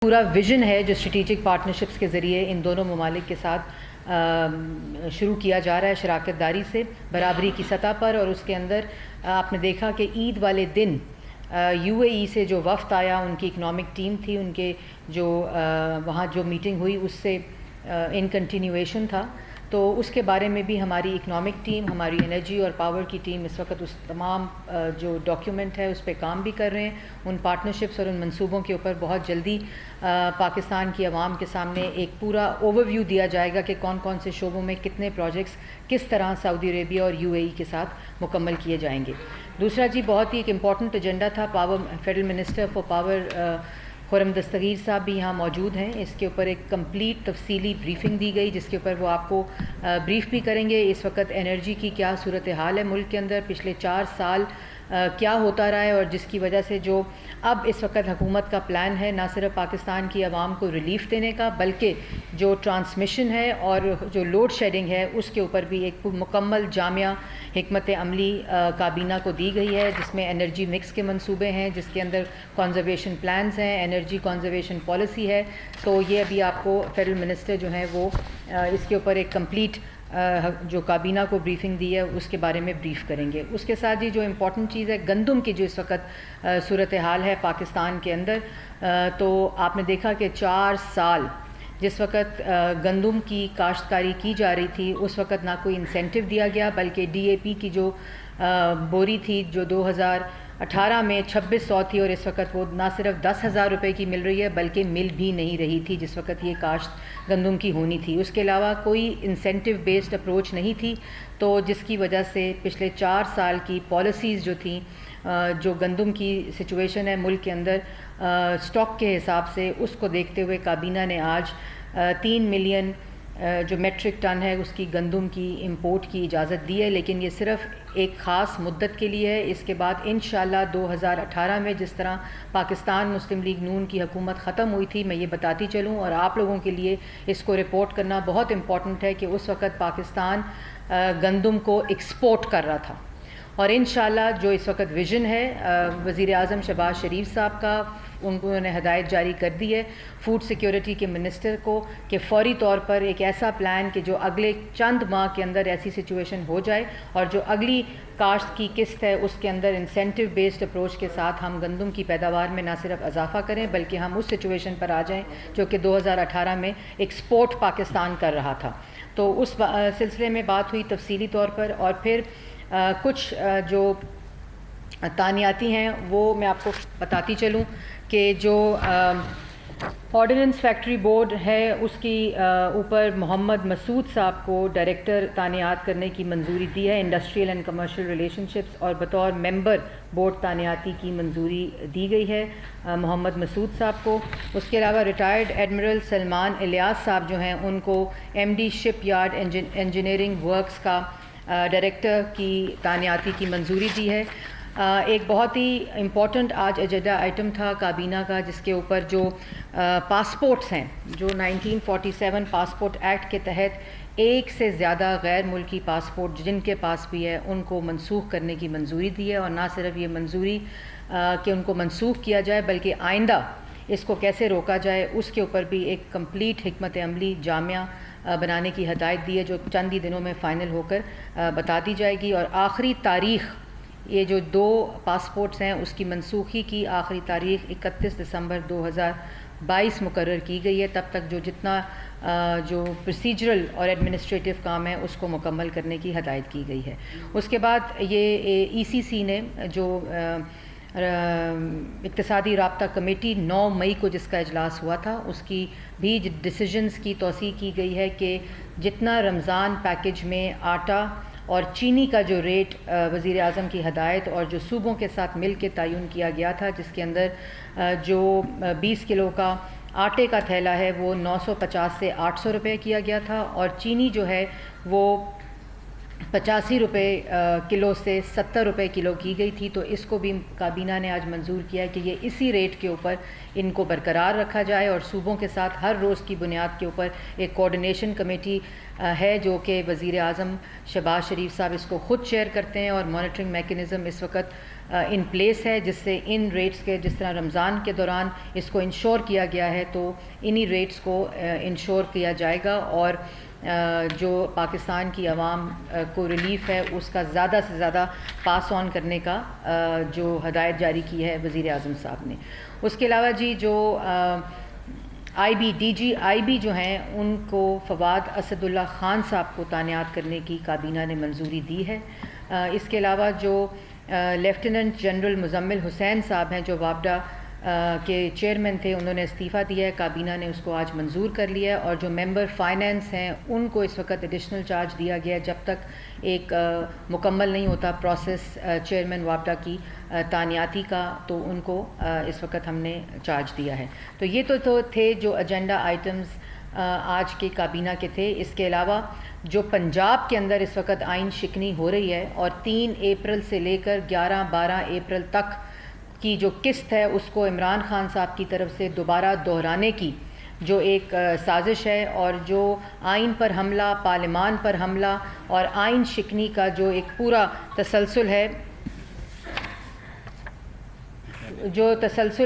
پورا ویژن ہے جو اسٹریٹجک پارٹنرشپس کے ذریعے ان دونوں ممالک کے ساتھ شروع کیا جا رہا ہے شراکت داری سے برابری کی سطح پر. اور اس کے اندر آپ نے دیکھا کہ عید والے دن یو اے ای سے جو وفد آیا, ان کی اکنامک ٹیم تھی, ان کے جو وہاں جو میٹنگ ہوئی اس سے ان کنٹینیویشن تھا. تو اس کے بارے میں بھی ہماری اکنامک ٹیم, ہماری انرجی اور پاور کی ٹیم اس وقت اس تمام جو ڈاکیومنٹ ہے اس پہ کام بھی کر رہے ہیں. ان پارٹنرشپس اور ان منصوبوں کے اوپر بہت جلدی پاکستان کی عوام کے سامنے ایک پورا اوور ویو دیا جائے گا کہ کون کون سے شعبوں میں کتنے پروجیکٹس کس طرح سعودی عربیہ اور یو اے ای کے ساتھ مکمل کیے جائیں گے. دوسرا جی بہت ہی ایک امپورٹنٹ ایجنڈا تھا. Federal minister for power Khurram Dastgir صاحب بھی یہاں موجود ہیں. اس کے اوپر ایک کمپلیٹ تفصیلی بریفنگ دی گئی جس کے اوپر وہ آپ کو بریف بھی کریں گے. اس وقت انرجی کی کیا صورتحال ہے ملک کے اندر, پچھلے 4 سال کیا ہوتا رہا ہے, اور جس کی وجہ سے جو اب اس وقت حکومت کا پلان ہے نہ صرف پاکستان کی عوام کو ریلیف دینے کا بلکہ جو ٹرانسمیشن ہے اور جو لوڈ شیڈنگ ہے اس کے اوپر بھی ایک مکمل جامع حکمت عملی کابینہ کو دی گئی ہے, جس میں انرجی مکس کے منصوبے ہیں, جس کے اندر کنزرویشن پلانز ہیں, انرجی کنزرویشن پالیسی ہے. تو یہ ابھی آپ کو فیڈرل منسٹر جو ہیں وہ اس کے اوپر ایک کمپلیٹ جو کابینہ کو بریفنگ دی ہے اس کے بارے میں بریف کریں گے. اس کے ساتھ ہی جو امپورٹنٹ چیز ہے گندم کی جو اس وقت صورتحال ہے پاکستان کے اندر, تو آپ نے دیکھا کہ 4 سال جس وقت گندم کی کاشتکاری کی جا رہی تھی اس وقت نہ کوئی انسینٹیو دیا گیا, بلکہ ڈی اے پی کی جو بوری تھی جو 2018 میں 2600 تھی, اور اس وقت وہ نہ صرف 10,000 روپے کی مل رہی ہے بلکہ مل بھی نہیں رہی تھی جس وقت یہ کاشت گندم کی ہونی تھی. اس کے علاوہ کوئی انسینٹیو بیسڈ اپروچ نہیں تھی, تو جس کی وجہ سے پچھلے 4 سال کی پالیسیز جو تھیں, جو گندم کی سچویشن ہے ملک کے اندر سٹاک کے حساب سے, اس کو دیکھتے ہوئے کابینہ نے آج 3 ملین جو میٹرک ٹن ہے اس کی گندم کی امپورٹ کی اجازت دی ہے. لیکن یہ صرف ایک خاص مدت کے لیے ہے. اس کے بعد انشاءاللہ 2018 میں جس طرح پاکستان مسلم لیگ نون کی حکومت ختم ہوئی تھی, میں یہ بتاتی چلوں اور آپ لوگوں کے لیے اس کو رپورٹ کرنا بہت امپورٹنٹ ہے کہ اس وقت پاکستان گندم کو ایکسپورٹ کر رہا تھا, اور انشاءاللہ جو اس وقت ویژن ہے وزیر اعظم شہباز شریف صاحب کا, انہوں نے ہدایت جاری کر دی ہے فوڈ سیکیورٹی کے منسٹر کو کہ فوری طور پر ایک ایسا پلان کہ جو اگلے چند ماہ کے اندر ایسی سچویشن ہو جائے اور جو اگلی کاشت کی قسط ہے اس کے اندر انسینٹیو بیسڈ اپروچ کے ساتھ ہم گندم کی پیداوار میں نہ صرف اضافہ کریں بلکہ ہم اس سچویشن پر آ جائیں جو کہ 2018 میں ایکسپورٹ پاکستان کر رہا تھا. تو اس سلسلے میں بات ہوئی تفصیلی طور پر, اور پھر کچھ جو تانیاتی ہیں وہ میں آپ کو بتاتی چلوں کہ جو آرڈیننس فیکٹری بورڈ ہے اس کی اوپر محمد مسعود صاحب کو ڈائریکٹر تانیات کرنے کی منظوری دی ہے, industrial and commercial relation ships, اور بطور ممبر بورڈ تانیاتی کی منظوری دی گئی ہے محمد مسعود صاحب کو. اس کے علاوہ ریٹائرڈ ایڈمرل سلمان الیاس صاحب جو ہیں ان کو ایم ڈی شپ یارڈ انجینئرنگ ورکس کا ڈائریکٹر کی تانیاتی کی منظوری دی ہے. ایک بہت ہی امپورٹنٹ آج ایجنڈا آئٹم تھا کابینہ کا جس کے اوپر جو پاسپورٹس ہیں, جو 1947 پاسپورٹ ایکٹ کے تحت ایک سے زیادہ غیر ملکی پاسپورٹ جن کے پاس بھی ہے ان کو منسوخ کرنے کی منظوری دی ہے. اور نہ صرف یہ منظوری کہ ان کو منسوخ کیا جائے بلکہ آئندہ اس کو کیسے روکا جائے اس کے اوپر بھی ایک کمپلیٹ حکمت عملی جامع بنانے کی ہدایت دی ہے جو چند ہی دنوں میں فائنل ہو کر بتا دی جائے گی. اور آخری تاریخ یہ جو 2 پاسپورٹس ہیں اس کی منسوخی کی آخری تاریخ 31 دسمبر 2022 مقرر کی گئی ہے. تب تک جو جتنا جو پروسیجرل اور ایڈمنسٹریٹو کام ہے اس کو مکمل کرنے کی ہدایت کی گئی ہے. اس کے بعد یہ ای سی سی نے جو اقتصادی رابطہ کمیٹی 9 مئی کو جس کا اجلاس ہوا تھا اس کی بھی ڈیسیجنز کی توثیق کی گئی ہے کہ جتنا رمضان پیکج میں آٹا اور چینی کا جو ریٹ وزیر اعظم کی ہدایت اور جو صوبوں کے ساتھ مل کے تعین کیا گیا تھا جس کے اندر جو 20 کلو کا آٹے کا تھیلا ہے وہ 950 سے 800 روپے کیا گیا تھا, اور چینی جو ہے وہ 85 روپے کلو سے 70 روپے کلو کی گئی تھی، تو اس کو بھی کابینہ نے آج منظور کیا ہے کہ یہ اسی ریٹ کے اوپر ان کو برقرار رکھا جائے، اور صوبوں کے ساتھ ہر روز کی بنیاد کے اوپر ایک کوآرڈینیشن کمیٹی ہے جو کہ وزیر اعظم شہباز شریف صاحب اس کو خود چیئر کرتے ہیں، اور مانیٹرنگ میکنزم اس وقت ان پلیس ہے، جس سے ان ریٹس کے جس طرح رمضان کے دوران اس کو انشور کیا گیا ہے، تو انہی ریٹس کو انشور کیا جائے گا، اور جو پاکستان کی عوام کو ریلیف ہے اس کا زیادہ سے زیادہ پاس آن کرنے کا جو ہدایت جاری کی ہے وزیر اعظم صاحب نے۔ اس کے علاوہ جی جو ڈی جی آئی بی جو ہیں ان کو فواد اسد اللہ خان صاحب کو تعینات کرنے کی کابینہ نے منظوری دی ہے۔ اس کے علاوہ جو لیفٹیننٹ جنرل مزمل حسین صاحب ہیں جو وابڈا کے چیئرمین تھے، انہوں نے استعفیٰ دیا ہے، کابینہ نے اس کو آج منظور کر لیا ہے، اور جو ممبر فائنینس ہیں ان کو اس وقت ایڈیشنل چارج دیا گیا ہے، جب تک ایک مکمل نہیں ہوتا پروسیس چیئرمین وابڈا کی تعیناتی کا، تو ان کو اس وقت ہم نے چارج دیا ہے۔ تو یہ تو تھے جو ایجنڈا آئٹمز آج کے کابینہ کے تھے۔ اس کے علاوہ جو پنجاب کے اندر اس وقت آئین شکنی ہو رہی ہے، اور 3 اپریل سے لے کر 11-12 اپریل تک کی جو قسط ہے اس کو عمران خان صاحب کی طرف سے دوبارہ دہرانے کی جو ایک سازش ہے، اور جو آئین پر حملہ، پارلیمان پر حملہ اور آئین شکنی کا جو ایک پورا تسلسل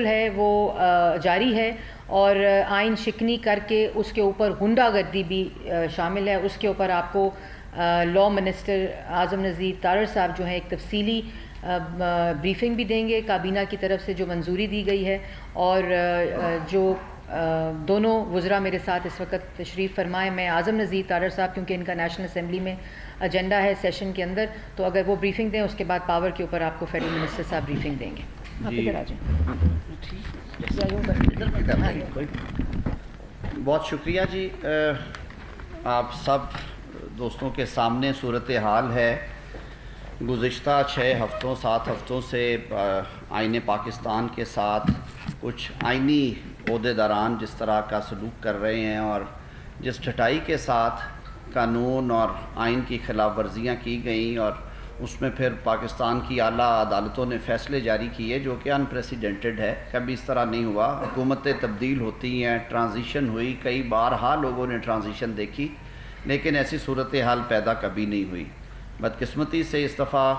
ہے وہ جاری ہے، اور آئین شکنی کر کے اس کے اوپر غنڈہ گردی بھی شامل ہے۔ اس کے اوپر آپ کو لاء منسٹر اعظم نذیر طارر صاحب جو ہیں ایک تفصیلی بریفنگ بھی دیں گے کابینہ کی طرف سے جو منظوری دی گئی ہے، اور جو دونوں وزراء میرے ساتھ اس وقت تشریف فرمائے، میں اعظم نذیر طارر صاحب کیونکہ ان کا نیشنل اسمبلی میں ایجنڈا ہے سیشن کے اندر، تو اگر وہ بریفنگ دیں اس کے بعد پاور کے اوپر آپ کو فیڈرل منسٹر صاحب بریفنگ دیں گے۔ آپ ادھر آ جائیں۔ بہت شکریہ جی۔ آپ سب دوستوں کے سامنے صورتحال ہے گزشتہ 7 ہفتوں سے آئین پاکستان کے ساتھ کچھ آئینی عہدیداران جس طرح کا سلوک کر رہے ہیں، اور جس ڈھٹائی کے ساتھ قانون اور آئین کی خلاف ورزیاں کی گئیں، اور اس میں پھر پاکستان کی اعلیٰ عدالتوں نے فیصلے جاری کیے جو کہ انپریسیڈنٹڈ ہے، کبھی اس طرح نہیں ہوا۔ حکومتیں تبدیل ہوتی ہیں، ٹرانزیشن ہوئی، کئی بارہا لوگوں نے ٹرانزیشن دیکھی، لیکن ایسی صورتحال پیدا کبھی نہیں ہوئی۔ بدقسمتی سے اس دفعہ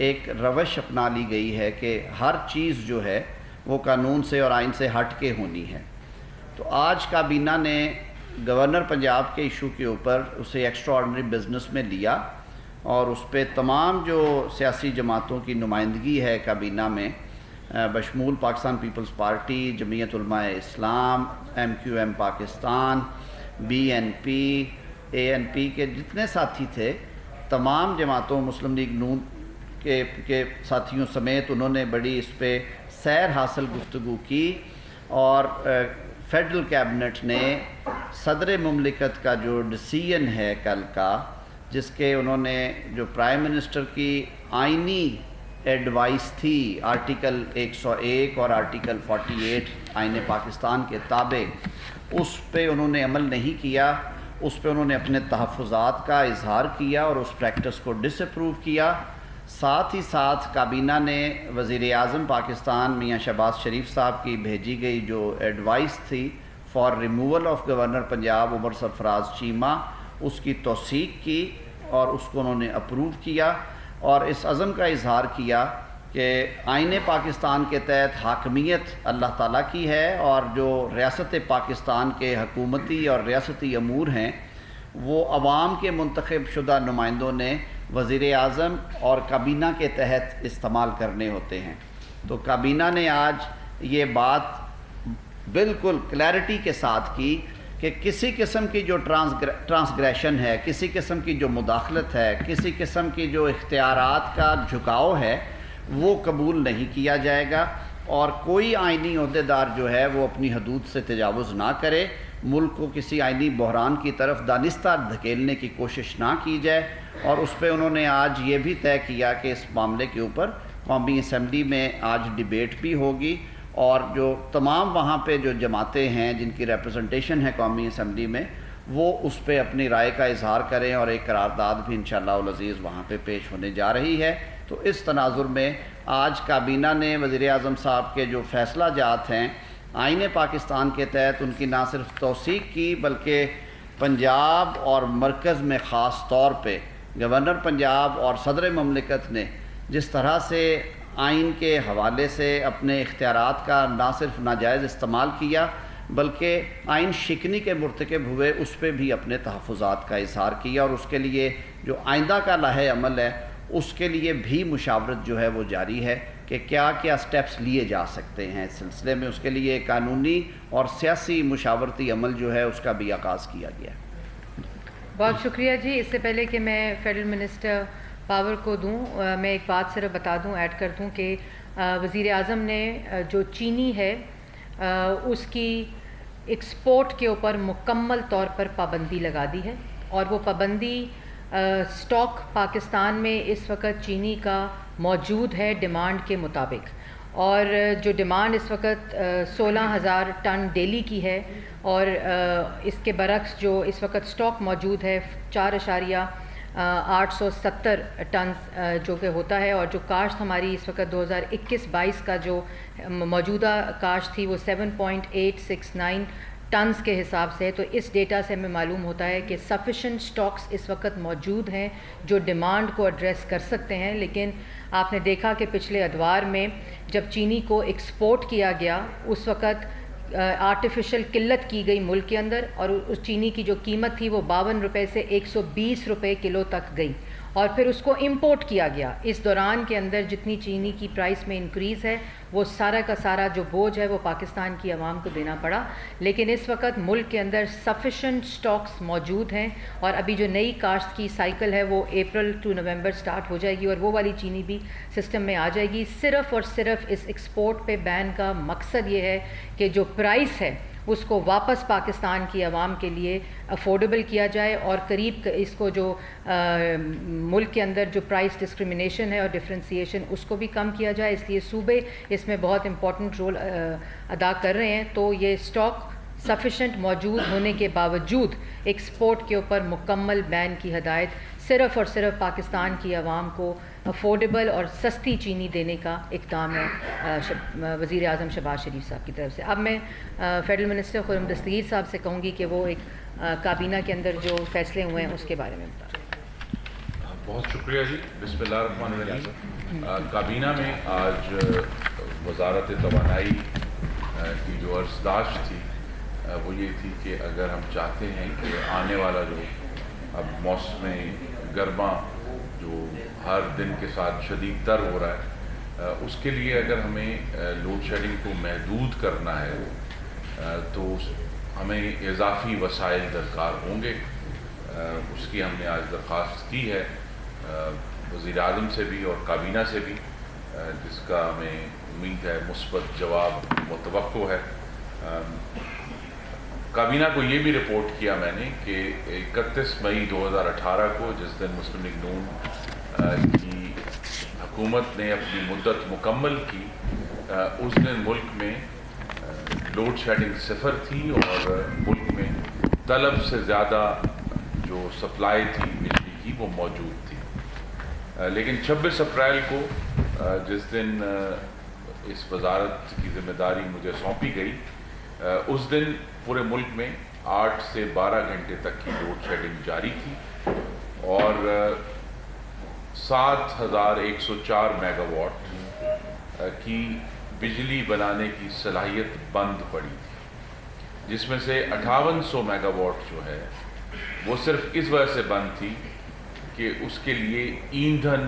ایک روش اپنا لی گئی ہے کہ ہر چیز جو ہے وہ قانون سے اور آئین سے ہٹ کے ہونی ہے۔ تو آج کابینہ نے گورنر پنجاب کے ایشو کے اوپر اسے ایکسٹرا آرڈنری بزنس میں لیا، اور اس پہ تمام جو سیاسی جماعتوں کی نمائندگی ہے کابینہ میں، بشمول پاکستان پیپلز پارٹی، جمعیت Ulema Islam, MQM Pakistan, BNP، ANP کے جتنے ساتھی تھے، تمام جماعتوں، مسلم لیگ نون کے ساتھیوں سمیت انہوں نے بڑی اس پہ سیر حاصل گفتگو کی، اور فیڈرل کیبنٹ نے صدر مملکت کا جو ڈیسیژن ہے کل کا، جس کے انہوں نے جو پرائم منسٹر کی آئینی ایڈوائس تھی آرٹیکل 101 اور آرٹیکل 48 آئین پاکستان کے تابع، اس پہ انہوں نے عمل نہیں کیا۔ اس پہ انہوں نے اپنے تحفظات کا اظہار کیا اور اس پریکٹس کو ڈس اپروو کیا۔ ساتھ ہی ساتھ کابینہ نے وزیر اعظم پاکستان میاں شہباز شریف صاحب کی بھیجی گئی جو ایڈوائس تھی for removal of governor Punjab Umar Sarfraz Cheema, اس کی توثیق کی اور اس کو انہوں نے اپروو کیا، اور اس عزم کا اظہار کیا کہ آئین پاکستان کے تحت حاکمیت اللہ تعالیٰ کی ہے، اور جو ریاست پاکستان کے حکومتی اور ریاستی امور ہیں وہ عوام کے منتخب شدہ نمائندوں نے وزیر اعظم اور کابینہ کے تحت استعمال کرنے ہوتے ہیں۔ تو کابینہ نے آج یہ بات بالکل کلیئرٹی کے ساتھ کی کہ کسی قسم کی جو ٹرانسگریشن ہے، کسی قسم کی جو مداخلت ہے، کسی قسم کی جو اختیارات کا جھکاؤ ہے، وہ قبول نہیں کیا جائے گا، اور کوئی آئینی عہدیدار جو ہے وہ اپنی حدود سے تجاوز نہ کرے، ملک کو کسی آئینی بحران کی طرف دانستہ دھکیلنے کی کوشش نہ کی جائے۔ اور اس پہ انہوں نے آج یہ بھی طے کیا کہ اس معاملے کے اوپر قومی اسمبلی میں آج ڈیبیٹ بھی ہوگی، اور جو تمام وہاں پہ جو جماعتیں ہیں جن کی ریپرزنٹیشن ہے قومی اسمبلی میں، وہ اس پہ اپنی رائے کا اظہار کریں، اور ایک قرارداد بھی انشاءاللہ العزیز وہاں پہ پیش ہونے جا رہی ہے۔ تو اس تناظر میں آج کابینہ نے وزیر اعظم صاحب کے جو فیصلہ جات ہیں آئین پاکستان کے تحت ان کی نہ صرف توثیق کی، بلکہ پنجاب اور مرکز میں خاص طور پہ گورنر پنجاب اور صدر مملکت نے جس طرح سے آئین کے حوالے سے اپنے اختیارات کا نہ صرف ناجائز استعمال کیا، بلکہ آئین شکنی کے مرتکب ہوئے اس پہ بھی اپنے تحفظات کا اظہار کیا، اور اس کے لیے جو آئندہ کا لائحہ عمل ہے اس کے لیے بھی مشاورت جو ہے وہ جاری ہے کہ کیا کیا سٹیپس لیے جا سکتے ہیں اس سلسلے میں۔ اس کے لیے قانونی اور سیاسی مشاورتی عمل جو ہے اس کا بھی آغاز کیا گیا ہے۔ بہت شکریہ جی۔ اس سے پہلے کہ میں فیڈرل منسٹر پاور کو دوں، میں ایک بات صرف بتا دوں، ایڈ کر دوں کہ وزیر اعظم نے جو چینی ہے اس کی ایکسپورٹ کے اوپر مکمل طور پر پابندی لگا دی ہے، اور وہ پابندی سٹاک پاکستان میں اس وقت چینی کا موجود ہے ڈیمانڈ کے مطابق، اور جو ڈیمانڈ اس وقت 16,000 ٹن ڈیلی کی ہے، اور اس کے برعکس جو اس وقت سٹاک موجود ہے 4,870 ٹن جو کہ ہوتا ہے، اور جو کاشت ہماری اس وقت 2021-22 کا جو موجودہ کاشت تھی وہ 7.869 ٹنز کے حساب سے ہے۔ تو اس ڈیٹا سے ہمیں معلوم ہوتا ہے کہ سفیشینٹ سٹاکس اس وقت موجود ہیں جو ڈیمانڈ کو ایڈریس کر سکتے ہیں۔ لیکن آپ نے دیکھا کہ پچھلے ادوار میں جب چینی کو ایکسپورٹ کیا گیا اس وقت آرٹیفیشل قلت کی گئی ملک کے اندر، اور اس چینی کی جو قیمت تھی وہ 52 روپے سے 120 روپے کلو تک گئی، اور پھر اس کو امپورٹ کیا گیا۔ اس دوران کے اندر جتنی چینی کی پرائس میں انکریز ہے وہ سارا کا سارا جو بوجھ ہے وہ پاکستان کی عوام کو دینا پڑا۔ لیکن اس وقت ملک کے اندر سفیشینٹ سٹاکس موجود ہیں، اور ابھی جو نئی کاشت کی سائیکل ہے وہ اپریل ٹو نومبر سٹارٹ ہو جائے گی، اور وہ والی چینی بھی سسٹم میں آ جائے گی۔ صرف اور صرف اس ایکسپورٹ پہ بین کا مقصد یہ ہے کہ جو پرائس ہے اس کو واپس پاکستان کی عوام کے لیے افورڈیبل کیا جائے، اور قریب اس کو جو ملک کے اندر جو پرائس ڈسکرمنیشن ہے اور ڈفرینسیشن اس کو بھی کم کیا جائے۔ اس لیے صوبے اس میں بہت امپورٹنٹ رول ادا کر رہے ہیں۔ تو یہ سٹاک سفیشینٹ موجود ہونے کے باوجود ایکسپورٹ کے اوپر مکمل بین کی ہدایت صرف اور صرف پاکستان کی عوام کو افورڈیبل اور سستی چینی دینے کا اقدام ہے وزیر اعظم شہباز شریف صاحب کی طرف سے۔ اب میں فیڈرل منسٹر خرم دستگیر صاحب سے کہوں گی کہ وہ ایک کابینہ کے اندر جو فیصلے ہوئے ہیں اس کے بارے میں بتائیں۔ بہت شکریہ جی۔ بسم اللہ الرحمن الرحیم۔ کابینہ میں آج وزارت توانائی کی جو عرضداشت تھی وہ یہ تھی کہ اگر ہم چاہتے ہیں کہ آنے والا جو اب موسم گرما جو ہر دن کے ساتھ شدید تر ہو رہا ہے، اس کے لیے اگر ہمیں لوڈ شیڈنگ کو محدود کرنا ہے تو ہمیں اضافی وسائل درکار ہوں گے۔ اس کی ہم نے آج درخواست کی ہے وزیر اعظم سے بھی اور کابینہ سے بھی، جس کا ہمیں امید ہے مثبت جواب متوقع ہے۔ کابینہ کو یہ بھی رپورٹ کیا میں نے کہ 31 مئی 2018 کو جس دن مسلم لیگ نون کی حکومت نے اپنی مدت مکمل کی، اس دن ملک میں لوڈ شیڈنگ صفر تھی، اور ملک میں طلب سے زیادہ جو سپلائی تھی بجلی کی وہ موجود تھی۔ لیکن 26 اپریل کو جس دن اس وزارت کی ذمہ داری مجھے سونپی گئی، اس دن پورے ملک میں 8 سے 12 گھنٹے تک کی لوڈ شیڈنگ جاری تھی، اور 7,104 میگا واٹ کی بجلی بنانے کی صلاحیت بند پڑی تھی، جس میں سے 5800 میگا واٹ جو ہے وہ صرف اس وجہ سے بند تھی کہ اس کے لیے ایندھن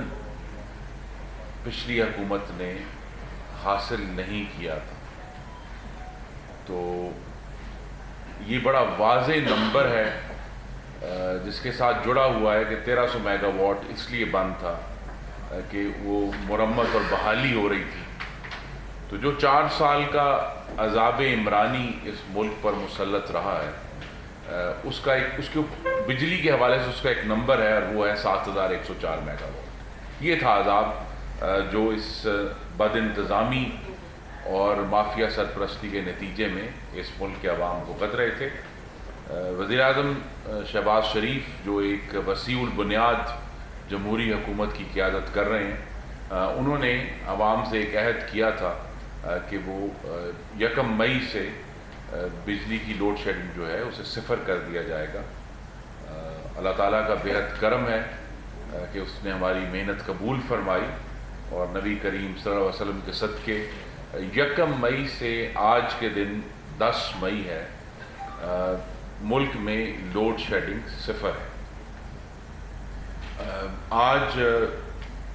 پچھلی حکومت نے حاصل نہیں کیا تھا۔ تو یہ بڑا واضح نمبر ہے جس کے ساتھ جڑا ہوا ہے کہ 1300 میگا واٹ اس لیے بند تھا کہ وہ مرمت اور بحالی ہو رہی تھی۔ تو جو 4 سال کا عذاب عمرانی اس ملک پر مسلط رہا ہے، اس کے بجلی کے حوالے سے اس کا ایک نمبر ہے، اور وہ ہے 7,104 میگا واٹ۔ یہ تھا عذاب جو اس بد انتظامی اور مافیا سرپرستی کے نتیجے میں اس ملک کے عوام کو گد رہے تھے۔ وزیر اعظم شہباز شریف جو ایک وسیع البنیاد جمہوری حکومت کی قیادت کر رہے ہیں، انہوں نے عوام سے ایک عہد کیا تھا کہ وہ 1 مئی سے بجلی کی لوڈ شیڈنگ جو ہے اسے صفر کر دیا جائے گا۔ اللہ تعالیٰ کا بےحد کرم ہے کہ اس نے ہماری محنت قبول فرمائی، اور نبی کریم صلی اللہ علیہ وسلم کے صدقے 1 مئی سے آج کے دن 10 مئی ہے، ملک میں لوڈ شیڈنگ صفر ہے۔ آج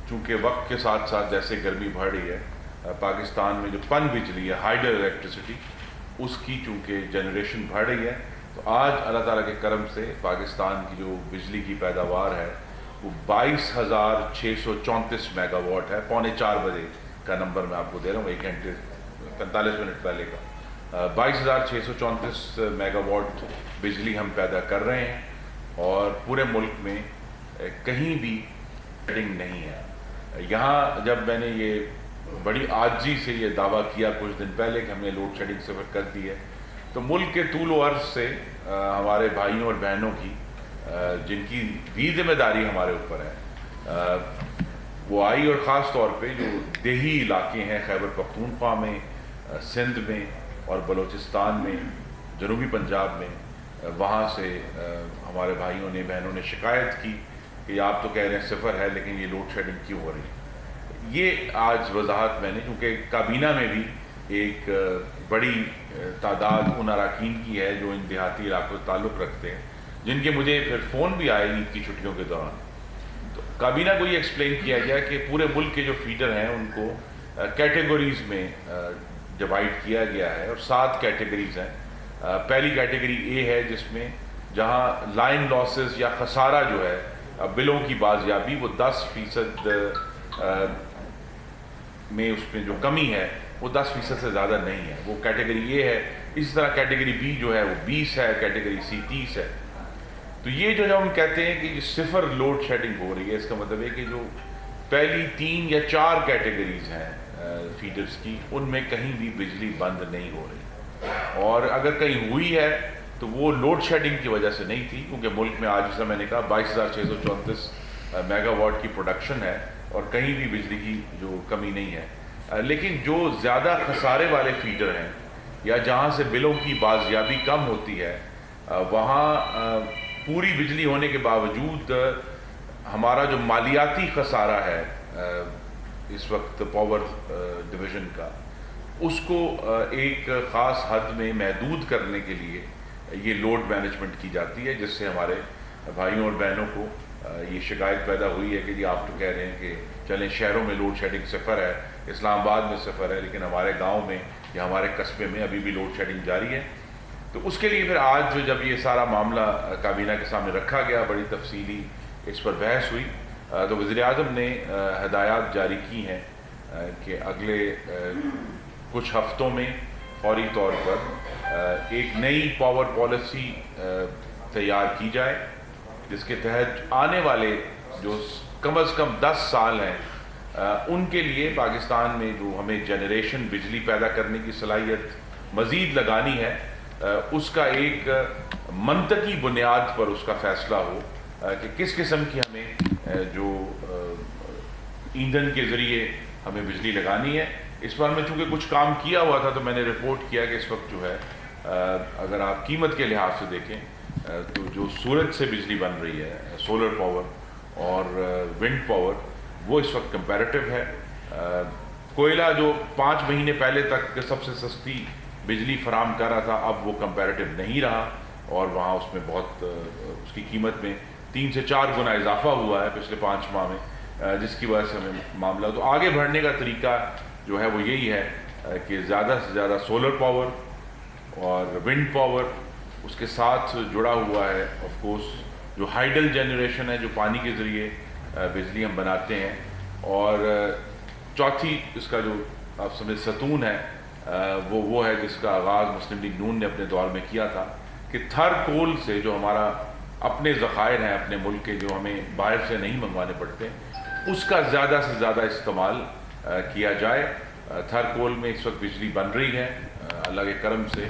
چونکہ وقت کے ساتھ ساتھ جیسے گرمی بڑھ رہی ہے، پاکستان میں جو پن بجلی ہے، ہائیڈل الیکٹریسٹی، اس کی چونکہ جنریشن بڑھ رہی ہے، تو آج اللہ تعالیٰ کے کرم سے پاکستان کی جو بجلی کی پیداوار ہے وہ 22,634 میگا واٹ ہے۔ 3:45 بجے کا نمبر میں آپ کو دے رہا ہوں، 1 گھنٹے 45 منٹ پہلے کا 22,634 میگا واٹ بجلی ہم پیدا کر رہے ہیں، اور پورے ملک میں کہیں بھی شیڈنگ نہیں ہے۔ یہاں جب میں نے یہ بڑی عاجزی سے یہ دعویٰ کیا کچھ دن پہلے کہ ہم نے لوڈ شیڈنگ صفر کر دی ہے، تو ملک کے طول و عرض سے ہمارے بھائیوں اور بہنوں کی جن کی بھی ذمہ داری ہمارے اوپر ہے، وہ آئی، اور خاص طور پہ جو دیہی علاقے ہیں خیبر پختونخوا میں، سندھ میں اور بلوچستان میں، جنوبی پنجاب میں، وہاں سے ہمارے بھائیوں نے بہنوں نے شکایت کی کہ آپ تو کہہ رہے ہیں صفر ہے لیکن یہ لوڈ شیڈنگ کیوں ہو رہی ہے۔ یہ آج وضاحت میں نے، کیونکہ کابینہ میں بھی ایک بڑی تعداد ان اراکین کی ہے جو ان دیہاتی علاقوں سے تعلق رکھتے ہیں، جن کے مجھے پھر فون بھی آئے عید کی چھٹیوں کے دوران۔ تو کابینہ کو یہ ایکسپلین کیا گیا کہ پورے ملک کے جو فیڈر ہیں ان کو کیٹیگریز میں ڈیوائڈ کیا گیا ہے، اور 7 کیٹیگریز ہیں۔ پہلی کیٹیگری اے ہے جس میں جہاں لائن لاسز یا خسارہ جو ہے، بلوں کی بازیابی، وہ 10% میں اس میں جو کمی ہے وہ 10% سے زیادہ نہیں ہے، وہ کیٹیگری اے ہے۔ اسی طرح کیٹیگری بی جو ہے وہ 20 ہے، کیٹیگری سی 30 ہے۔ تو یہ جو جب ہم کہتے ہیں کہ یہ صفر لوڈ شیڈنگ ہو رہی ہے، اس کا مطلب ہے کہ جو پہلی 3 یا 4 کیٹیگریز ہیں فیڈرز کی، ان میں کہیں بھی بجلی بند نہیں ہو رہی، اور اگر کہیں ہوئی ہے تو وہ لوڈ شیڈنگ کی وجہ سے نہیں تھی، کیونکہ ملک میں آج جیسا میں نے کہا 22,634 میگا واٹ کی پروڈکشن ہے، اور کہیں بھی بجلی کی جو کمی نہیں ہے۔ لیکن جو زیادہ خسارے والے فیڈر ہیں یا جہاں سے بلوں کی بازیابی کم ہوتی ہے، وہاں پوری بجلی ہونے کے باوجود ہمارا جو مالیاتی خسارہ ہے اس وقت پاور ڈویژن کا، اس کو ایک خاص حد میں محدود کرنے کے لیے یہ لوڈ مینجمنٹ کی جاتی ہے، جس سے ہمارے بھائیوں اور بہنوں کو یہ شکایت پیدا ہوئی ہے کہ جی آپ تو کہہ رہے ہیں کہ چلیں شہروں میں لوڈ شیڈنگ صفر ہے، اسلام آباد میں صفر ہے، لیکن ہمارے گاؤں میں یا ہمارے قصبے میں ابھی بھی لوڈ شیڈنگ جاری ہے۔ تو اس کے لیے پھر آج جو جب یہ سارا معاملہ کابینہ کے سامنے رکھا گیا، بڑی تفصیلی اس پر بحث ہوئی، تو وزیر اعظم نے ہدایات جاری کی ہیں کہ اگلے کچھ ہفتوں میں فوری طور پر ایک نئی پاور پالیسی تیار کی جائے، جس کے تحت آنے والے جو کم از کم 10 سال ہیں ان کے لیے پاکستان میں جو ہمیں جنریشن بجلی پیدا کرنے کی صلاحیت مزید لگانی ہے، اس کا ایک منطقی بنیاد پر اس کا فیصلہ ہو کہ کس قسم کی ہمیں جو ایندھن کے ذریعے ہمیں بجلی لگانی ہے۔ اس پر میں چونکہ کچھ کام کیا ہوا تھا تو میں نے رپورٹ کیا کہ اس وقت جو ہے اگر آپ قیمت کے لحاظ سے دیکھیں تو جو سورج سے بجلی بن رہی ہے، سولر پاور اور ونڈ پاور، وہ اس وقت کمپیریٹو ہے۔ کوئلہ جو 5 مہینے پہلے تک سب سے سستی بجلی فراہم کر رہا تھا، اب وہ کمپیریٹو نہیں رہا، اور وہاں اس میں بہت اس کی قیمت میں 3 سے 4 گنا اضافہ ہوا ہے پچھلے 5 ماہ میں، جس کی وجہ سے ہمیں معاملہ تو آگے بڑھنے کا طریقہ جو ہے وہ یہی ہے کہ زیادہ سے زیادہ سولر پاور اور ونڈ پاور، اس کے ساتھ جڑا ہوا ہے آف کورس جو ہائیڈل جنریشن ہے، جو پانی کے ذریعے بجلی ہم بناتے ہیں، اور چوتھی اس کا جو آپ سمجھ ستون ہے وہ ہے جس کا آغاز مسلم لیگ نون نے اپنے دور میں کیا تھا کہ تھر کول سے جو ہمارا اپنے ذخائر ہیں اپنے ملک کے، جو ہمیں باہر سے نہیں منگوانے پڑتے، اس کا زیادہ سے زیادہ استعمال کیا جائے۔ تھر کول میں اس وقت بجلی بن رہی ہے اللہ کے کرم سے،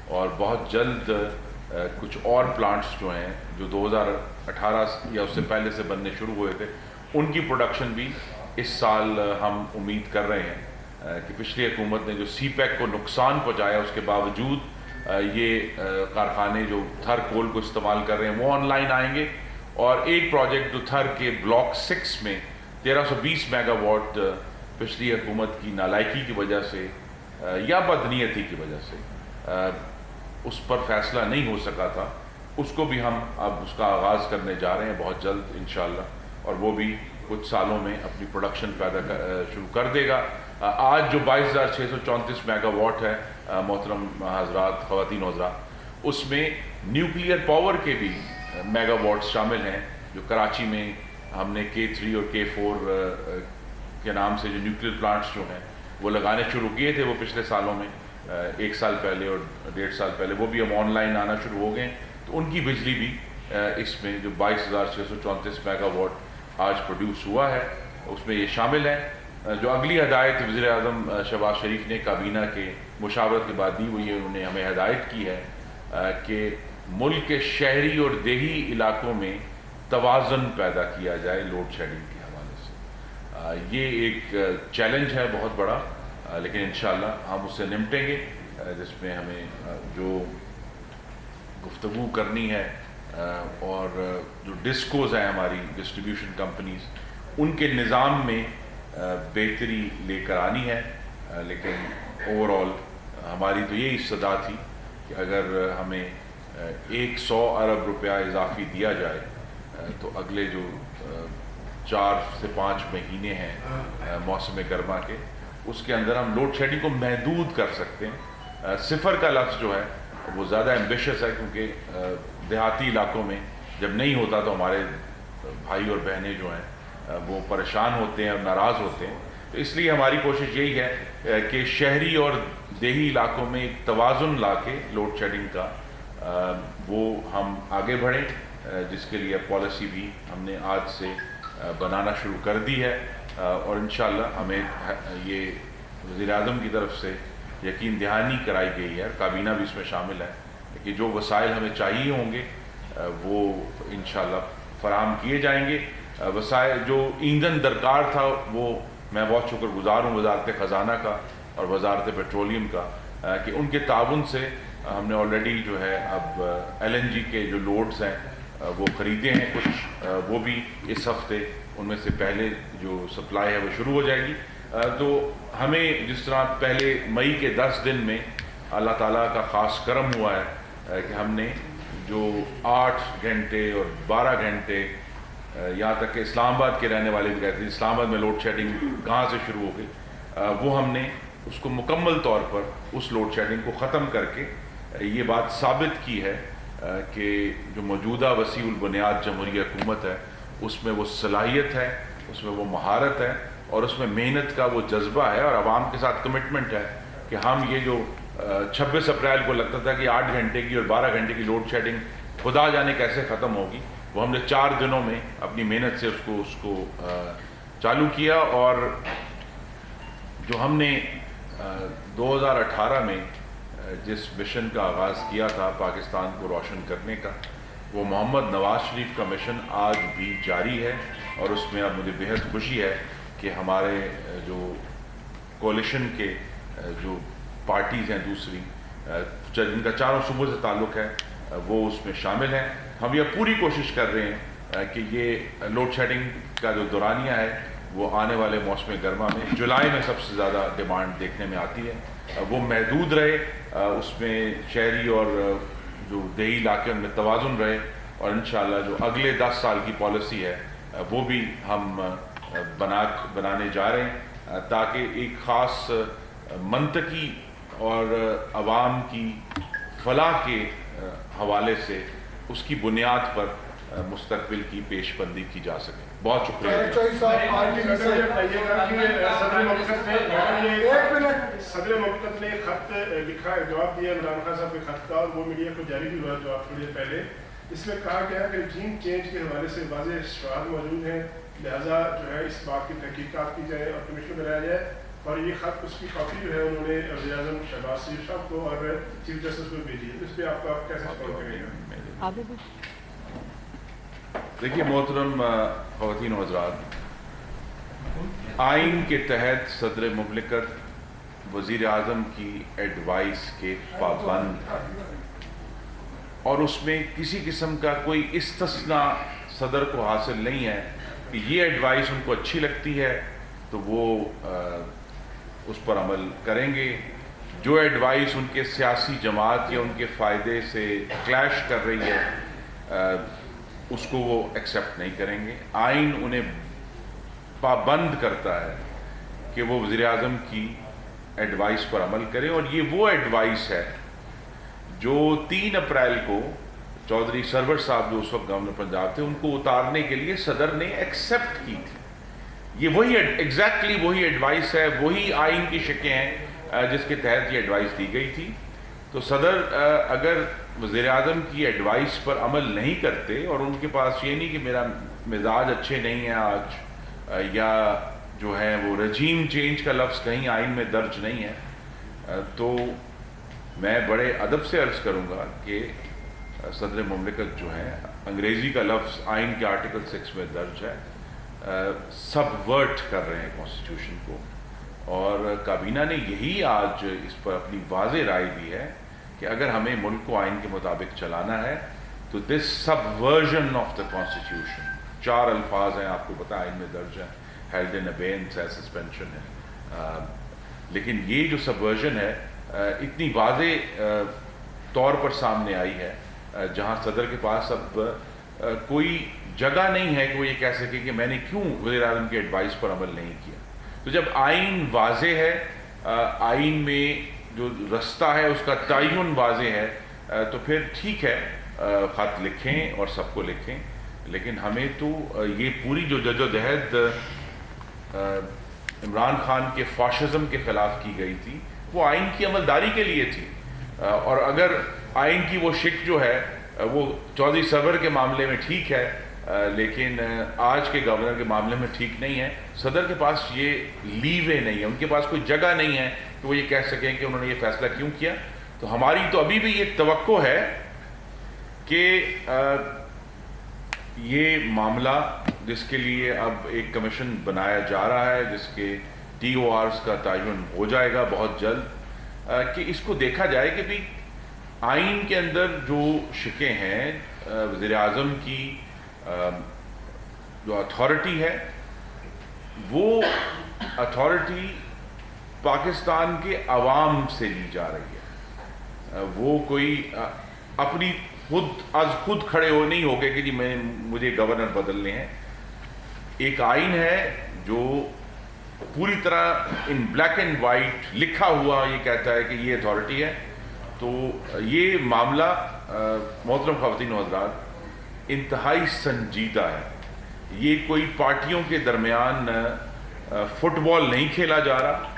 اور بہت جلد کچھ اور پلانٹس جو ہیں جو 2018 یا اس سے پہلے سے بننے شروع ہوئے تھے ان کی پروڈکشن بھی اس سال ہم امید کر رہے ہیں کہ پچھلی حکومت نے جو سی پیک کو نقصان پہنچایا اس کے باوجود یہ کارخانے جو تھر کول کو استعمال کر رہے ہیں وہ آن لائن آئیں گے. اور ایک پروجیکٹ جو تھر کے بلاک 6 میں 1320 میگا واٹ پچھلی حکومت کی نالائکی کی وجہ سے یا بدنیتی کی وجہ سے اس پر فیصلہ نہیں ہو سکا تھا, اس کو بھی ہم اب اس کا آغاز کرنے جا رہے ہیں بہت جلد انشاءاللہ, اور وہ بھی کچھ سالوں میں اپنی پروڈکشن شروع کر دے گا. آج جو 22,634 میگا واٹ ہے محترم حضرات, خواتین و حضرات, اس میں نیوکلیئر پاور کے بھی میگا واٹس شامل ہیں جو کراچی میں ہم نے K3 اور K4 کے نام سے جو نیوکلیئر پلانٹس جو ہیں وہ لگانے شروع کیے تھے وہ پچھلے سالوں میں 1 سال پہلے اور 1.5 سال پہلے, وہ بھی اب آن لائن آنا شروع ہو گئے. تو ان کی بجلی بھی اس میں جو 22,634 میگا واٹ آج پروڈیوس ہوا ہے اس میں یہ شامل ہے. جو اگلی ہدایت وزیر اعظم شہباز شریف نے کابینہ کے مشاورت کے بعد دی وہ یہ انہوں نے ہمیں ہدایت کی ہے کہ ملک کے شہری اور دیہی علاقوں میں توازن پیدا کیا جائے لوڈ شیڈنگ کے حوالے سے. یہ ایک چیلنج ہے بہت بڑا, لیکن انشاءاللہ ہم اس سے نمٹیں گے, جس میں ہمیں جو گفتگو کرنی ہے اور جو ڈسکوز ہیں ہماری ڈسٹریبیوشن کمپنیز ان کے نظام میں بہتری لے کر آنی ہے. لیکن اوور آل ہماری تو یہی صدا تھی کہ اگر ہمیں 100 ارب روپیہ اضافی دیا جائے تو اگلے جو 4 سے 5 مہینے ہیں موسم گرما کے اس کے اندر ہم لوڈ شیڈنگ کو محدود کر سکتے ہیں. 0 کا لفظ جو ہے وہ زیادہ ایمبیشس ہے کیونکہ دیہاتی علاقوں میں جب نہیں ہوتا تو ہمارے بھائی اور بہنیں جو ہیں وہ پریشان ہوتے ہیں اور ناراض ہوتے ہیں. تو اس لیے ہماری کوشش یہی ہے کہ شہری اور دیہی علاقوں میں ایک توازن لا کے لوڈ شیڈنگ کا وہ ہم آگے بڑھیں, جس کے لیے پالیسی بھی ہم نے آج سے بنانا شروع کر دی ہے. اور انشاءاللہ ہمیں یہ وزیر اعظم کی طرف سے یقین دہانی کرائی گئی ہے, کابینہ بھی اس میں شامل ہے, کہ جو وسائل ہمیں چاہیے ہوں گے وہ انشاءاللہ فراہم کیے جائیں گے. وسائل جو ایندھن درکار تھا وہ میں بہت شکر گزار ہوں وزارت خزانہ کا اور وزارت پیٹرولیم کا کہ ان کے تعاون سے ہم نے آلریڈی جو ہے اب LNG کے جو لوڈز ہیں وہ خریدے ہیں کچھ, وہ بھی اس ہفتے ان میں سے پہلے جو سپلائی ہے وہ شروع ہو جائے گی. تو ہمیں جس طرح پہلے مئی کے 10 دن میں اللہ تعالیٰ کا خاص کرم ہوا ہے کہ ہم نے جو 8 گھنٹے اور 12 گھنٹے یہاں تک کہ اسلام آباد کے رہنے والے بھی کہتے ہیں اسلام آباد میں لوڈ شیڈنگ کہاں سے شروع ہو گئی, وہ ہم نے اس کو مکمل طور پر اس لوڈ شیڈنگ کو ختم کر کے یہ بات ثابت کی ہے کہ جو موجودہ وسیع البنیاد جمہوری حکومت ہے اس میں وہ صلاحیت ہے, اس میں وہ مہارت ہے اور اس میں محنت کا وہ جذبہ ہے اور عوام کے ساتھ کمٹمنٹ ہے کہ ہم یہ جو 26 اپریل کو لگتا تھا کہ 8 گھنٹے کی اور 12 گھنٹے کی لوڈ شیڈنگ خدا جانے کیسے ختم ہوگی, وہ ہم نے 4 دنوں میں اپنی محنت سے اس کو چالو کیا. اور جو ہم نے 2018 میں جس مشن کا آغاز کیا تھا پاکستان کو روشن کرنے کا, وہ محمد نواز شریف کا مشن آج بھی جاری ہے. اور اس میں اب مجھے بہت خوشی ہے کہ ہمارے جو کولیشن کے جو پارٹیز ہیں دوسری جن کا چاروں صوبوں سے تعلق ہے وہ اس میں شامل ہیں. ہم یہ پوری کوشش کر رہے ہیں کہ یہ لوڈ شیڈنگ کا جو دورانیہ ہے وہ آنے والے موسم گرما میں جولائی میں سب سے زیادہ ڈیمانڈ دیکھنے میں آتی ہے, وہ محدود رہے, اس میں شہری اور جو دیہی علاقے ان میں توازن رہے. اور انشاءاللہ جو اگلے 10 سال کی پالیسی ہے وہ بھی ہم بنانے جا رہے ہیں تاکہ ایک خاص منطقی اور عوام کی فلاح کے حوالے سے اس کی بنیاد پر مستقبل کی پیش بندی کی جا سکے. بہت شکریہ. صدر مملکت نے خط لکھا ہے, جواب دیا عمران خان صاحب کے خط کا, اور وہ میڈیا کو جاری بھی ہوا جواب تھوڑی دیر پہلے. اس میں کہا گیا کہ رجیم چینج کے حوالے سے واضح شواہد موجود ہیں, لہٰذا جو ہے اس بات کی تحقیقات کی جائے اور کمیشن بنایا جائے اور یہ خط اس کی کاپی جو ہے انہوں نے وزیر اعظم شہباز شریف صاحب کو اور چیف جسٹس کو بھیجی ہے. اس پہ آپ کیسے رسپونڈ کریں گے؟ آگے بھی دیکھیے محترم خواتین و حضرات، آئین کے تحت صدر مملکت وزیر اعظم کی ایڈوائس کے پابند ہے، اور اس میں کسی قسم کا کوئی استثناء صدر کو حاصل نہیں ہے کہ یہ ایڈوائس ان کو اچھی لگتی ہے تو وہ اس پر عمل کریں گے، جو ایڈوائس ان کے سیاسی جماعت یا ان کے فائدے سے کلیش کر رہی ہے اس کو وہ ایکسیپٹ نہیں کریں گے. آئین انہیں پابند کرتا ہے کہ وہ وزیر اعظم کی ایڈوائس پر عمل کریں، اور یہ وہ ایڈوائس ہے جو 3 اپریل کو چودھری سرور صاحب جو اس وقت گورنر پنجاب تھے ان کو اتارنے کے لیے صدر نے ایکسیپٹ کی تھی. یہ وہی ایگزیکٹلی وہی ایڈوائس ہے، وہی آئین کی شکیں ہیں جس کے تحت یہ ایڈوائس دی گئی تھی. تو صدر اگر وزیر اعظم کی ایڈوائس پر عمل نہیں کرتے، اور ان کے پاس یہ نہیں کہ میرا مزاج اچھے نہیں ہے آج، یا جو ہے وہ رجیم چینج کا لفظ کہیں آئین میں درج نہیں ہے، تو میں بڑے ادب سے عرض کروں گا کہ صدر مملکت جو ہے، انگریزی کا لفظ آئین کے آرٹیکل 6 میں درج ہے، سب ورٹ کر رہے ہیں کانسٹیٹیوشن کو. اور کابینہ نے یہی آج اس پر اپنی واضح رائے دی ہے کہ اگر ہمیں ملک کو آئین کے مطابق چلانا ہے تو دس سب ورژن آف دا کانسٹیٹیوشن، 4 الفاظ ہیں آپ کو پتا آئین میں درج ہیں، ہیلڈ ان ابینس ہے، سسپینشن ہے، لیکن یہ جو سب ورژن ہے اتنی واضح طور پر سامنے آئی ہے جہاں صدر کے پاس اب کوئی جگہ نہیں ہے کہ وہ یہ کہہ سکے کہ میں نے کیوں وزیر اعظم کی ایڈوائس پر عمل نہیں کیا. تو جب آئین واضح ہے، آئین میں جو رستہ ہے اس کا تعین واضح ہے، تو پھر ٹھیک ہے خط لکھیں اور سب کو لکھیں، لیکن ہمیں تو یہ پوری جو جدوجہد عمران خان کے فاشزم کے خلاف کی گئی تھی وہ آئین کی عملداری کے لیے تھی. اور اگر آئین کی وہ شک جو ہے وہ چودھری سرور کے معاملے میں ٹھیک ہے، لیکن آج کے گورنر کے معاملے میں ٹھیک نہیں ہے. صدر کے پاس یہ لیوے نہیں ہے، ان کے پاس کوئی جگہ نہیں ہے کہ وہ یہ کہہ سکیں کہ انہوں نے یہ فیصلہ کیوں کیا. تو ہماری تو ابھی بھی یہ توقع ہے کہ یہ معاملہ جس کے لیے اب ایک کمیشن بنایا جا رہا ہے، جس کے TORs کا تعین ہو جائے گا بہت جلد، کہ اس کو دیکھا جائے کہ بھی آئین کے اندر جو شکیں ہیں، وزیر اعظم کی جو اتھارٹی ہے وہ اتھارٹی پاکستان کے عوام سے لی جا رہی ہے. وہ کوئی اپنی خود کھڑے ہو نہیں ہو گئے کہ جی مجھے گورنر بدلنے ہیں. ایک آئین ہے جو پوری طرح ان بلیک اینڈ وائٹ لکھا ہوا یہ کہتا ہے کہ یہ اتھارٹی ہے. تو یہ معاملہ محترم خواتین و حضرات انتہائی سنجیدہ ہے. یہ کوئی پارٹیوں کے درمیان فٹ بال نہیں کھیلا جا رہا،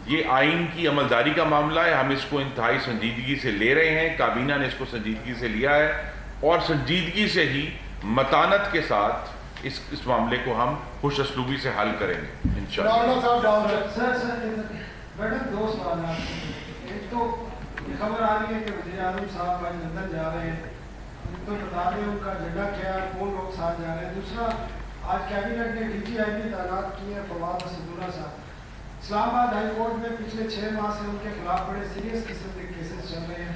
یہ آئین کی عملداری کا معاملہ ہے. ہم اس کو انتہائی سنجیدگی سے لے رہے ہیں، کابینہ نے اس کو سنجیدگی سے لیا ہے، اور سنجیدگی سے ہی متانت کے ساتھ اس معاملے کو ہم خوش اسلوبی سے حل کریں گے انشاءاللہ. میڈم 2 سوالات. ایک تو خبر آ رہی ہے کہ وزیر اعظم صاحب آج لندن جا رہے ہیں، تو بتا دیں ان کا ایجنڈا کیا ہے، کون لوگ ساتھ جا رہے ہیں. دوسرا، آج کیبنٹ نے DGI بھی تعینات کی ہے فواد اسداللہ صاحب. اسلام آباد ہائی کورٹ میں پچھلے 6 ماہ سے ان کے خلاف بڑے سیریس قسم کے کیسز چل رہے ہیں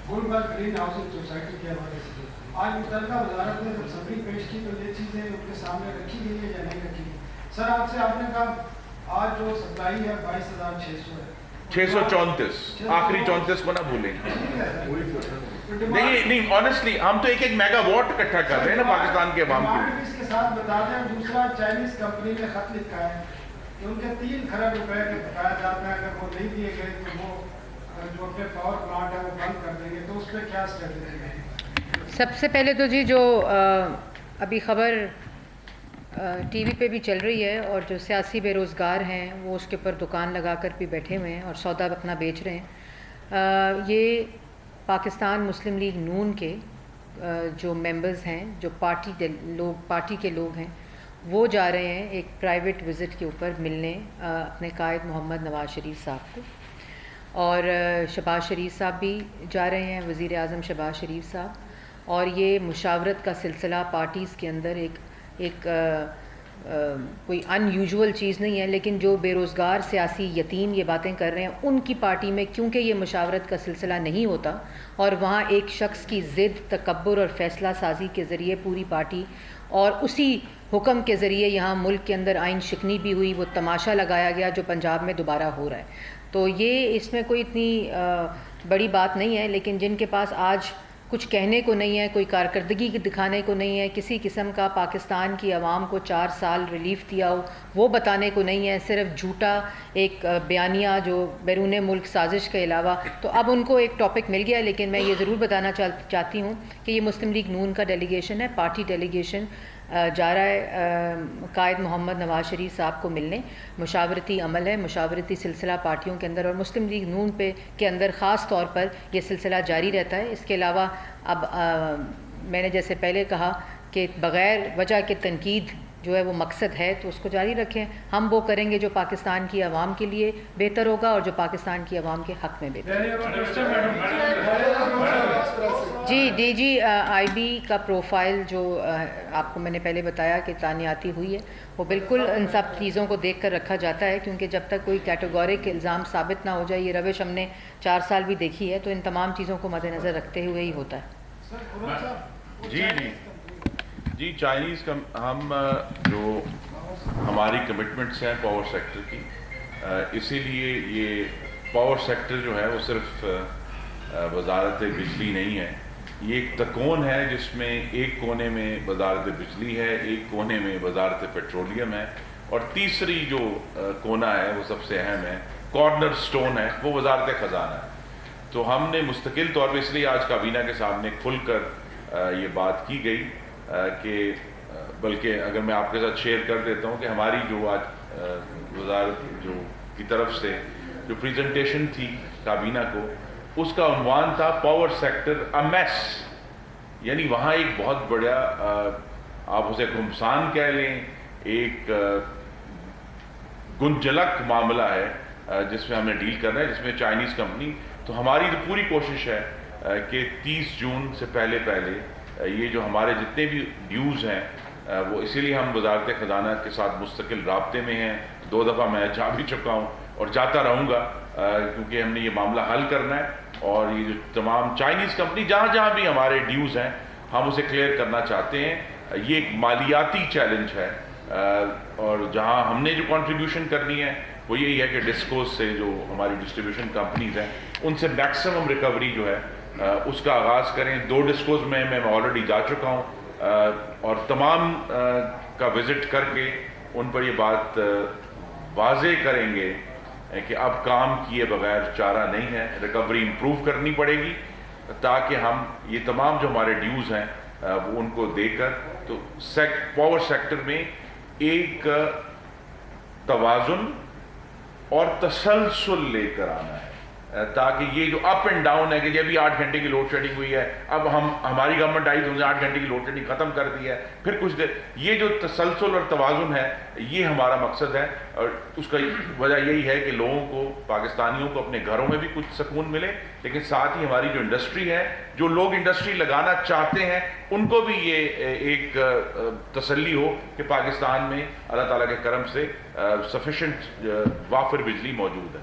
گلبرگ گرین ہاؤسنگ سوسائٹی کے حوالے سے. آج متعلقہ وزارت نے جب سمری پیش کی تو یہ چیزیں ان کے سامنے رکھی گئی ہے یا نہیں رکھی گئی؟ سر آپ سے آپ نے کہا آج جو سپلائی ہے 22,600 ہے، 634 آخری 34 کو نہ بھولیں. نہیں آنیسٹلی ہم تو ایک میگا واٹ اکٹھا کر رہے ہیں نا پاکستان کے عوام کے لیے. اس کے ساتھ بتا دیں. دوسرا، چائنیز کمپنی نے خط لکھا ہے کہ ان کے 3 کھرب روپے کا بتایا جاتا ہے اگر وہ نہیں دیے گئے تو وہ جو اپنے پاور پلانٹ ہے وہ بند کر دیں گے. تو اس پہ کیا اسٹریٹجی ہے؟ سب سے پہلے تو جی جو ابھی خبر ٹی وی پہ بھی چل رہی ہے، اور جو سیاسی بے روزگار ہیں وہ اس کے اوپر دکان لگا کر بھی بیٹھے ہوئے ہیں اور سودا اپنا بیچ رہے ہیں، یہ پاکستان مسلم لیگ نون کے جو ممبرز ہیں، جو پارٹی کے لوگ ہیں، وہ جا رہے ہیں ایک پرائیویٹ وزٹ کے اوپر ملنے اپنے قائد محمد نواز شریف صاحب کو، اور شہباز شریف صاحب بھی جا رہے ہیں، وزیر اعظم شہباز شریف صاحب، اور یہ مشاورت کا سلسلہ پارٹیز کے اندر ایک کوئی ان یوزول چیز نہیں ہے، لیکن جو بے روزگار سیاسی یتیم یہ باتیں کر رہے ہیں ان کی پارٹی میں کیونکہ یہ مشاورت کا سلسلہ نہیں ہوتا، اور وہاں ایک شخص کی ضد، تکبر اور فیصلہ سازی کے ذریعے پوری پارٹی، اور اسی حکم کے ذریعے یہاں ملک کے اندر آئین شکنی بھی ہوئی، وہ تماشا لگایا گیا جو پنجاب میں دوبارہ ہو رہا ہے۔ تو یہ اس میں کوئی اتنی بڑی بات نہیں ہے، لیکن جن کے پاس آج کچھ کہنے کو نہیں ہے، کوئی کارکردگی دکھانے کو نہیں ہے، کسی قسم کا پاکستان کی عوام کو 4 سال ریلیف دیا ہو وہ بتانے کو نہیں ہے، صرف جھوٹا ایک بیانیہ جو بیرون ملک سازش کے علاوہ، تو اب ان کو ایک ٹاپک مل گیا۔ لیکن میں یہ ضرور بتانا چاہتی ہوں کہ یہ مسلم لیگ نون کا ڈیلیگیشن ہے، پارٹی ڈیلیگیشن جا رہا ہے قائد محمد نواز شریف صاحب کو ملنے۔ مشاورتی عمل ہے، مشاورتی سلسلہ پارٹیوں کے اندر، اور مسلم لیگ نون کے اندر خاص طور پر یہ سلسلہ جاری رہتا ہے۔ اس کے علاوہ اب میں نے جیسے پہلے کہا کہ بغیر وجہ کے تنقید جو ہے وہ مقصد ہے، تو اس کو جاری رکھیں۔ ہم وہ کریں گے جو پاکستان کی عوام کے لیے بہتر ہوگا اور جو پاکستان کی عوام کے حق میں بہتر جی ڈی جی آئی بی کا پروفائل جو آپ کو میں نے پہلے بتایا کہ تانیاتی ہوئی ہے، وہ بالکل ان سب چیزوں کو دیکھ کر رکھا جاتا ہے، کیونکہ جب تک کوئی کیٹیگورک الزام ثابت نہ ہو جائے، یہ روش ہم نے 4 سال بھی دیکھی ہے، تو ان تمام چیزوں کو مد نظر رکھتے ہوئے ہی ہوتا ہے۔ جی چائنیز کا ہم جو ہماری کمٹمنٹس ہیں پاور سیکٹر کی، اسی لیے یہ پاور سیکٹر جو ہے وہ صرف وزارت بجلی نہیں ہے، یہ ایک تکون ہے جس میں ایک کونے میں وزارت بجلی ہے، ایک کونے میں وزارت پیٹرولیم ہے، اور تیسری جو کونا ہے وہ سب سے اہم ہے، کارنر سٹون ہے، وہ وزارت خزانہ ہے۔ تو ہم نے مستقل طور پہ، اس لیے آج کابینہ کے سامنے کھل کر یہ بات کی گئی کہ بلکہ اگر میں آپ کے ساتھ شیئر کر دیتا ہوں کہ ہماری جو آج وزارت جو کی طرف سے جو پریزنٹیشن تھی کابینہ کو، اس کا عنوان تھا پاور سیکٹر اے میس، یعنی وہاں ایک بہت بڑا آپ اسے گھمسان کہہ لیں، ایک گنجلک معاملہ ہے جس میں ہم نے ڈیل کرنا ہے، جس میں چائنیز کمپنی، تو ہماری تو پوری کوشش ہے کہ 30 جون سے پہلے یہ جو ہمارے جتنے بھی ڈیوز ہیں وہ، اسی لیے ہم وزارت خزانہ کے ساتھ مستقل رابطے میں ہیں، 2 دفعہ میں جا بھی چکا ہوں اور جاتا رہوں گا، کیونکہ ہم نے یہ معاملہ حل کرنا ہے، اور یہ جو تمام چائنیز کمپنی جہاں جہاں بھی ہمارے ڈیوز ہیں ہم اسے کلیئر کرنا چاہتے ہیں۔ یہ ایک مالیاتی چیلنج ہے، اور جہاں ہم نے جو کنٹریبیوشن کرنی ہے وہ یہی ہے کہ ڈسکوز سے جو ہماری ڈسٹریبیوشن کمپنیز ہیں ان سے میکسیمم ریکوری جو ہے اس کا آغاز کریں۔ 2 ڈسکوز میں آلریڈی جا چکا ہوں، اور تمام کا وزٹ کر کے ان پر یہ بات واضح کریں گے کہ اب کام کیے بغیر چارہ نہیں ہے، ریکوری امپروو کرنی پڑے گی، تاکہ ہم یہ تمام جو ہمارے ڈیوز ہیں وہ ان کو دے کر تو پاور سیکٹر میں ایک توازن اور تسلسل لے کر آنا ہے، تاکہ یہ جو اپ اینڈ ڈاؤن ہے کہ جب 8 گھنٹے کی لوڈ شیڈنگ ہوئی ہے، اب ہماری گورنمنٹ آئی تو 8 گھنٹے کی لوڈ شیڈنگ ختم کر دی ہے، پھر کچھ دیر، یہ جو تسلسل اور توازن ہے یہ ہمارا مقصد ہے، اور اس کا وجہ یہی ہے کہ لوگوں کو، پاکستانیوں کو اپنے گھروں میں بھی کچھ سکون ملے، لیکن ساتھ ہی ہماری جو انڈسٹری ہے، جو لوگ انڈسٹری لگانا چاہتے ہیں ان کو بھی یہ ایک تسلی ہو کہ پاکستان میں اللہ تعالیٰ کے کرم سے سفیشینٹ وافر بجلی موجود ہے۔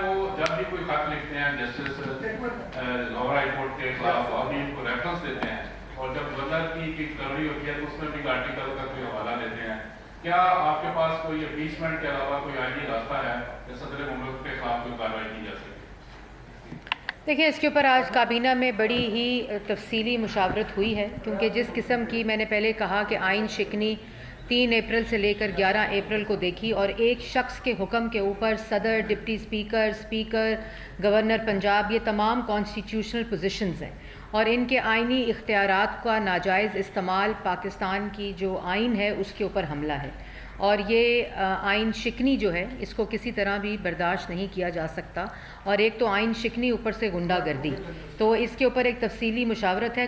وہ جب بھی کوئی خط لکھتے ہیں جسٹس لاہور ہائی کورٹ کے خلاف ابھی ان کو ریفرنس دیتے ہیں، اور جب گورنر کی کروری ہوتی ہے تو اس میں بھی آرٹیکل کا کوئی حوالہ دیتے ہیں، کیا آپ کے پاس کوئی اپیچمنٹ کے علاوہ کوئی آئینی راستہ ہے کہ صدر مملکت کے خلاف کوئی کارروائی کی جا سکے؟ دیکھیں، اس کے اوپر آج کابینہ میں بڑی ہی تفصیلی مشاورت ہوئی ہے، کیونکہ جس قسم کی میں نے پہلے کہا کہ آئین شکنی 3 اپریل سے لے کر 11 اپریل کو دیکھی، اور ایک شخص کے حکم کے اوپر صدر، ڈپٹی اسپیکر، گورنر پنجاب، یہ تمام کانسٹیٹیوشنل پوزیشنز ہیں، اور ان کے آئینی اختیارات کا ناجائز استعمال پاکستان کی جو آئین ہے اس کے اوپر حملہ ہے، اور یہ آئین شکنی جو ہے اس کو کسی طرح بھی برداشت نہیں کیا جا سکتا. اور ایک تو آئین شکنی اوپر سے غنڈہ گردی, تو اس کے اوپر ایک تفصیلی مشاورت ہے.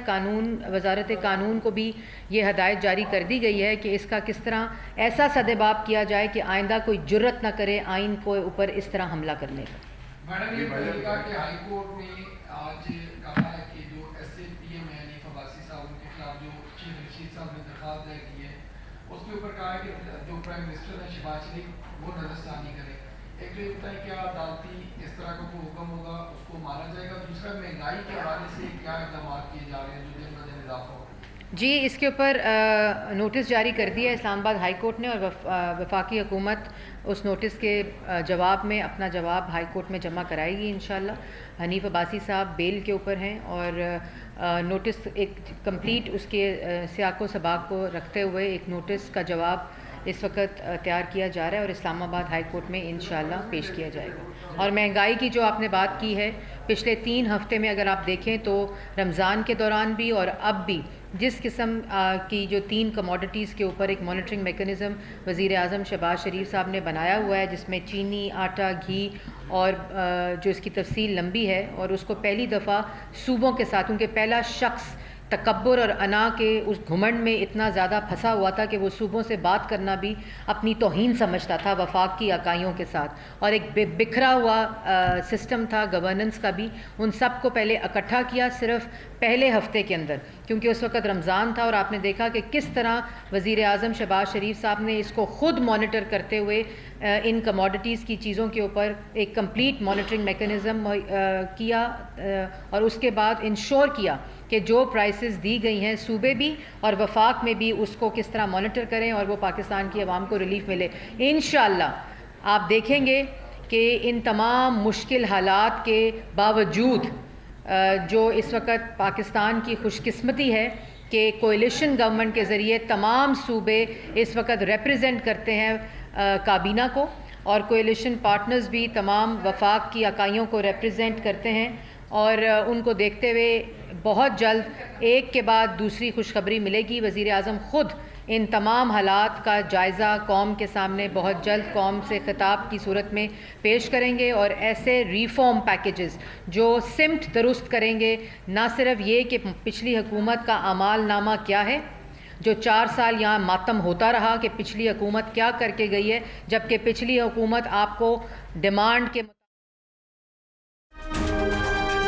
وزارت قانون کو بھی یہ ہدایت جاری کر دی گئی ہے کہ اس کا کس طرح ایسا سدباب کیا جائے کہ آئندہ کوئی جرت نہ کرے آئین کو اوپر اس طرح حملہ کرنے کا. میڈم یہ بتائیے گا کہ ہائی کورٹ نے آج کہا ہے کہ جو ایس اے پی ایم ہے حنیف عباسی صاحب ان کے خلاف جو چیف رشید صاحب نے درخواست دائر کی ہے اس کے اوپر کہا ہے کہ جو پرائم منسٹر ہیں شہباز شریف وہ نظر ثانی کرے. ایک تو یہ بتائیں کیا عدالتی اس طرح کا کوئی حکم ہوگا اس کو مانا جائے گا؟ دوسرا مہنگائی کے حوالے سے کیا اقدامات کیے جا رہے ہیں جو دن بدن اضافہ ہو؟ جی اس کے اوپر نوٹس جاری کر دیا ہے اسلام آباد ہائی کورٹ نے, اور وفاقی حکومت اس نوٹس کے جواب میں اپنا جواب ہائی کورٹ میں جمع کرائے گی انشاءاللہ. حنیف عباسی صاحب بیل کے اوپر ہیں اور نوٹس ایک کمپلیٹ اس کے سیاق و سباق کو رکھتے ہوئے ایک نوٹس کا جواب اس وقت تیار کیا جا رہا ہے اور اسلام آباد ہائی کورٹ میں انشاءاللہ پیش کیا جائے گا. اور مہنگائی کی جو آپ نے بات کی ہے, پچھلے 3 ہفتے میں اگر آپ دیکھیں تو رمضان کے دوران بھی اور اب بھی جس قسم کی جو 3 کموڈٹیز کے اوپر ایک مانیٹرنگ میکنزم وزیر اعظم شہباز شریف صاحب نے بنایا ہوا ہے, جس میں چینی, آٹا, گھی اور جو اس کی تفصیل لمبی ہے, اور اس کو پہلی دفعہ صوبوں کے ساتھ, کیونکہ پہلا شخص تکبر اور انا کے اس گھمنڈ میں اتنا زیادہ پھنسا ہوا تھا کہ وہ صوبوں سے بات کرنا بھی اپنی توہین سمجھتا تھا وفاق کی اکائیوں کے ساتھ, اور ایک بکھرا ہوا سسٹم تھا گورننس کا بھی. ان سب کو پہلے اکٹھا کیا صرف پہلے ہفتے کے اندر, کیونکہ اس وقت رمضان تھا, اور آپ نے دیکھا کہ کس طرح وزیر اعظم شہباز شریف صاحب نے اس کو خود مانیٹر کرتے ہوئے ان کموڈٹیز کی چیزوں کے اوپر ایک کمپلیٹ مانیٹرنگ میکنزم کیا, اور اس کے بعد انشور کیا کہ جو پرائسز دی گئی ہیں صوبے بھی اور وفاق میں بھی اس کو کس طرح مانیٹر کریں اور وہ پاکستان کی عوام کو ریلیف ملے. انشاءاللہ آپ دیکھیں گے کہ ان تمام مشکل حالات کے باوجود جو اس وقت پاکستان کی خوش قسمتی ہے کہ کوئلیشن گورنمنٹ کے ذریعے تمام صوبے اس وقت ریپریزنٹ کرتے ہیں کابینہ کو, اور کوئلیشن پارٹنرز بھی تمام وفاق کی اکائیوں کو ریپریزنٹ کرتے ہیں, اور ان کو دیکھتے ہوئے بہت جلد ایک کے بعد دوسری خوشخبری ملے گی. وزیر اعظم خود ان تمام حالات کا جائزہ قوم کے سامنے بہت جلد قوم سے خطاب کی صورت میں پیش کریں گے, اور ایسے ریفارم پیکیجز جو سمت درست کریں گے, نہ صرف یہ کہ پچھلی حکومت کا اعمال نامہ کیا ہے, جو 4 سال یہاں ماتم ہوتا رہا کہ پچھلی حکومت کیا کر کے گئی ہے, جبکہ پچھلی حکومت آپ کو ڈیمانڈ کے